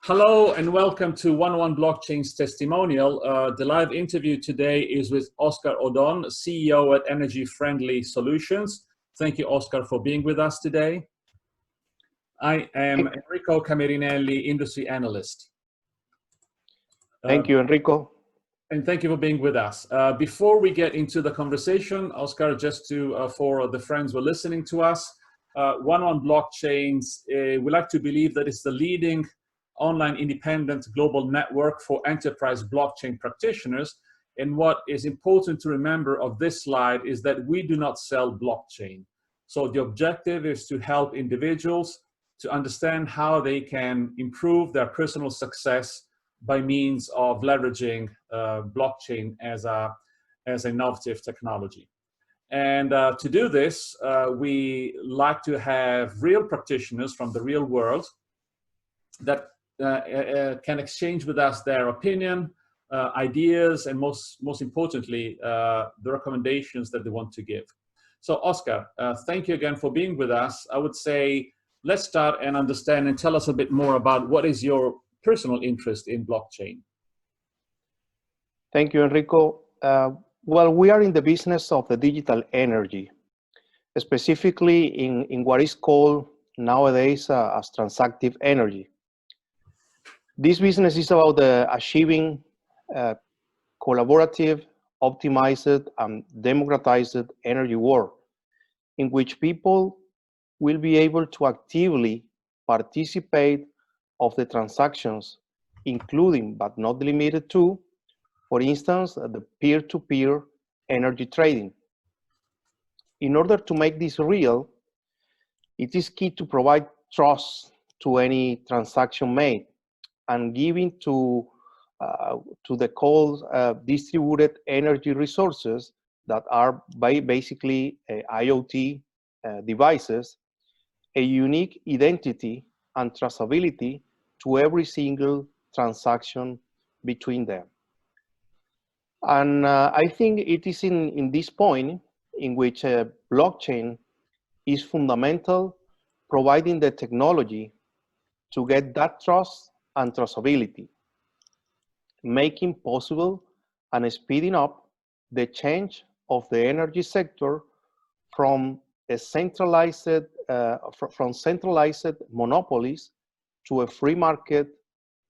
Hello and welcome to 101 Blockchain's testimonial. The live interview today is with Oscar Odon, CEO at Energy Friendly Solutions. Thank you, Oscar, for being with us today. I am Enrico Camerinelli, industry analyst. Thank you, Enrico. And thank you for being with us. Before we get into the conversation, Oscar, just for the friends who are listening to us, 101 Blockchains, we like to believe that it's the leading online independent global network for enterprise blockchain practitioners. And what is important to remember of this slide is that we do not sell blockchain. So the objective is to help individuals to understand how they can improve their personal success by means of leveraging blockchain as an innovative technology. And to do this, we like to have real practitioners from the real world that can exchange with us their opinion, ideas, and most importantly, the recommendations that they want to give. So Oscar, thank you again for being with us. I would say, let's start and understand and tell us a bit more about what is your personal interest in blockchain. Thank you, Enrico. Well, we are in the business of the digital energy, specifically in what is called nowadays as transactive energy. This business is about achieving collaborative, optimized, and democratized energy world in which people will be able to actively participate of the transactions, including but not limited to, for instance, the peer-to-peer energy trading. In order to make this real, it is key to provide trust to any transaction made and giving to the called distributed energy resources that are basically IoT devices, a unique identity and traceability to every single transaction between them. And I think it is in this point in which blockchain is fundamental, providing the technology to get that trust and traceability, making possible and speeding up the change of the energy sector from a centralized monopolies to a free market,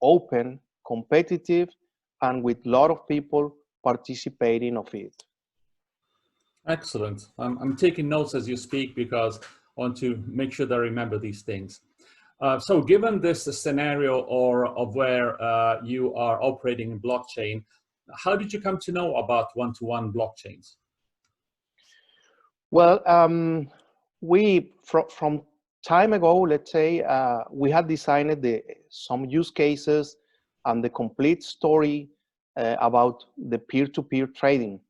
open, competitive, and with a lot of people participating of it. Excellent. I'm taking notes as you speak because I want to make sure that I remember these things. So given this scenario of where you are operating in blockchain, how did you come to know about one-to-one blockchains? Well, from time ago, let's say, we had designed some use cases and the complete story about the peer-to-peer trading.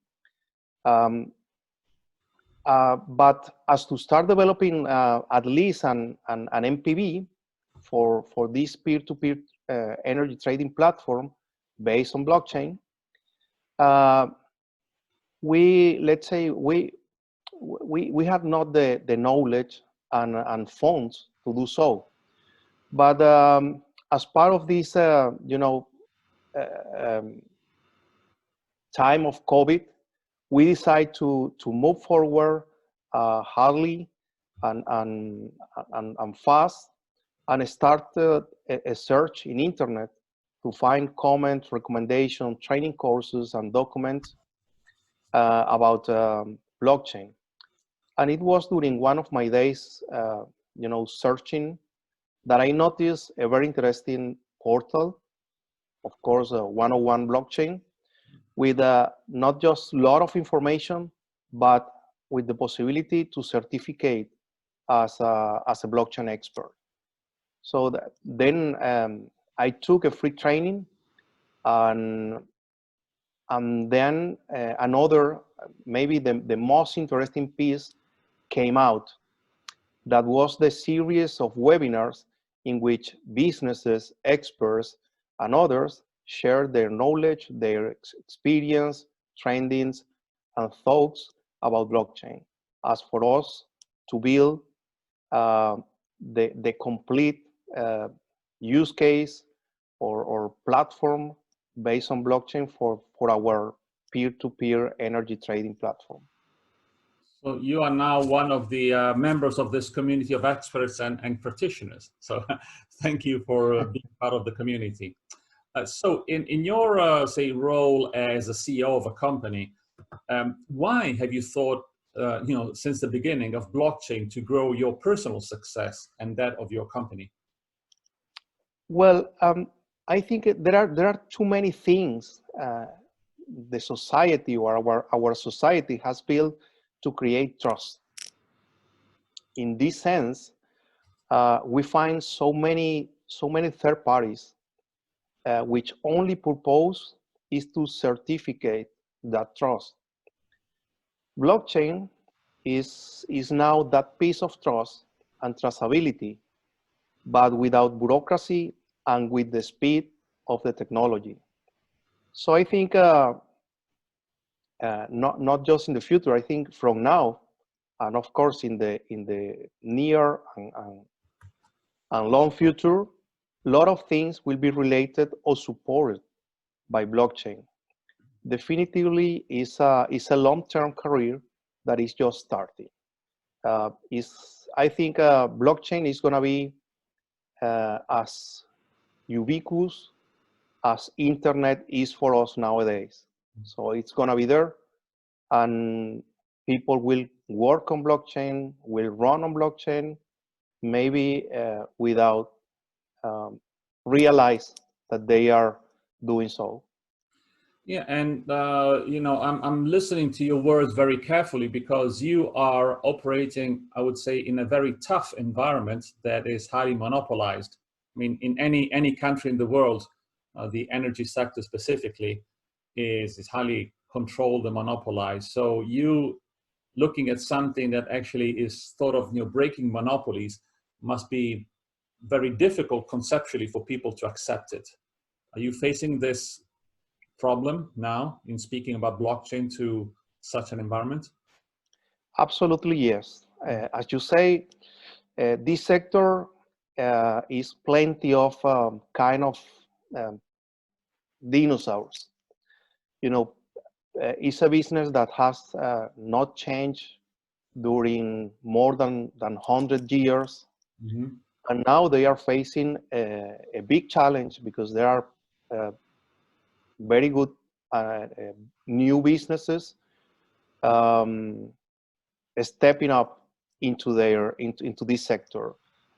But as to start developing at least an MPV for this peer-to-peer energy trading platform based on blockchain, we have not the knowledge and funds to do so. But as part of this, time of COVID, we decided to move forward hardly and fast, and started a search in internet to find comments, recommendations, training courses, and documents about blockchain. And it was during one of my days, searching, that I noticed a very interesting portal, of course, 101 Blockchain, with not just a lot of information, but with the possibility to certificate as a blockchain expert. So then I took a free training, and then another, maybe the most interesting piece came out. That was the series of webinars in which businesses, experts, and others shared their knowledge, their experience, trendings, and thoughts about blockchain, as for us to build the complete use case or platform based on blockchain for our peer-to-peer energy trading platform. So you are now one of the members of this community of experts and practitioners. So thank you for being part of the community. So in your, say, role as a CEO of a company, why have you thought, since the beginning of blockchain to grow your personal success and that of your company? Well, I think there are too many things the society or our society has built to create trust. In this sense, we find so many third parties which only purpose is to certificate that trust. Blockchain is now that piece of trust and traceability, but without bureaucracy and with the speed of the technology. So I think not just in the future. I think from now, and of course in the near and long future, a lot of things will be related or supported by blockchain. Definitively, is a long-term career that is just starting. I think blockchain is going to be as ubiquitous as internet is for us nowadays. So it's going to be there, and people will work on blockchain, will run on blockchain, maybe without realize that they are doing so. Yeah, and I'm listening to your words very carefully because you are operating, I would say, in a very tough environment that is highly monopolized. I mean, in any country in the world, the energy sector specifically is highly controlled and monopolized. So you looking at something that actually is sort of breaking monopolies must be very difficult conceptually for people to accept it. Are you facing this problem now in speaking about blockchain to such an environment? Absolutely, yes. As you say, this sector is plenty of kind of um, dinosaurs. You know, it's a business that has not changed during more than 100 years. Mm-hmm. And now they are facing a big challenge because there are very good new businesses um, stepping up into this sector.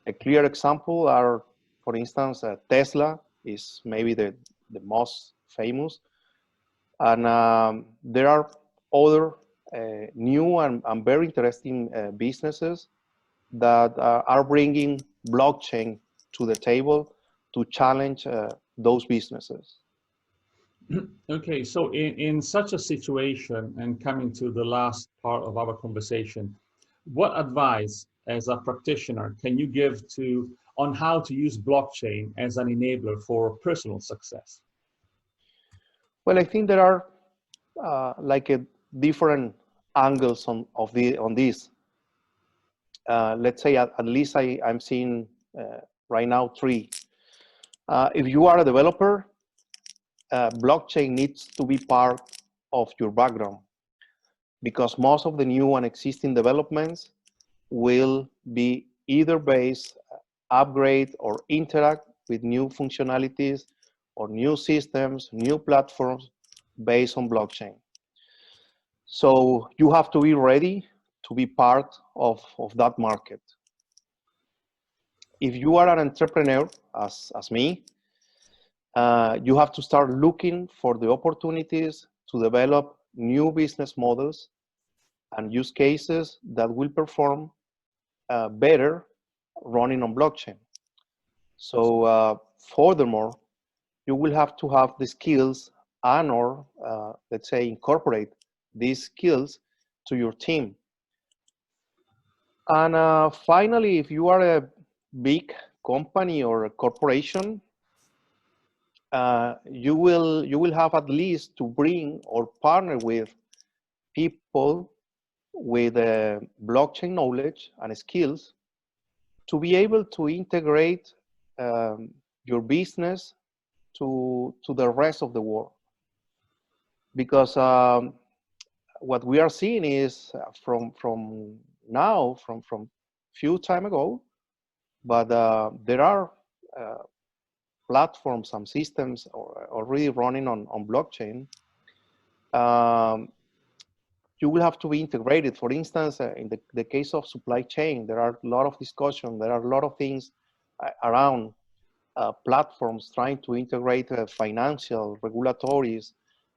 A clear example are, for instance, Tesla is maybe the most famous, and there are other new and very interesting businesses that are bringing blockchain to the table to challenge those businesses. Okay, so in such a situation, and coming to the last part of our conversation, what advice as a practitioner can you give to on how to use blockchain as an enabler for personal success? Well, I think there are like a different angles on this. Let's say at least I'm seeing right now three. If you are a developer, blockchain needs to be part of your background because most of the new and existing developments will be either based, upgrade, or interact with new functionalities or new systems, new platforms based on blockchain. So you have to be ready to be part of that market. If you are an entrepreneur, as me, you have to start looking for the opportunities to develop new business models and use cases that will perform better running on blockchain. So furthermore, you will have to have the skills and or let's say incorporate these skills to your team. And finally, if you are a big company or a corporation, you will have at least to bring or partner with people with blockchain knowledge and skills to be able to integrate your business to the rest of the world. Because what we are seeing is from few time ago, but there are platforms, some systems already running on blockchain. You will have to be integrated. For instance, in the case of supply chain, there are a lot of discussion. There are a lot of things around platforms trying to integrate financial, regulatories,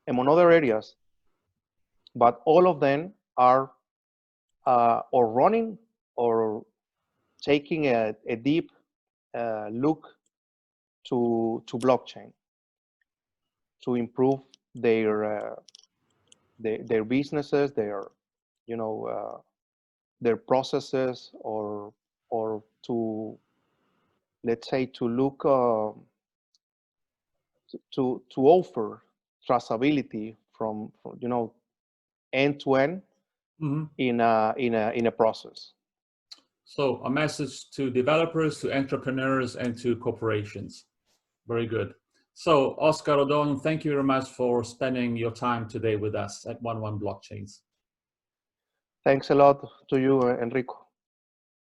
among other areas. But all of them are or running or taking a deep look to blockchain to improve their businesses, their their processes, or to, let's say, to look to offer traceability from end to end in a process. So a message to developers, to entrepreneurs, and to corporations. Very good. So Oscar Odon, thank you very much for spending your time today with us at 11 Blockchains. Thanks a lot to you, Enrico.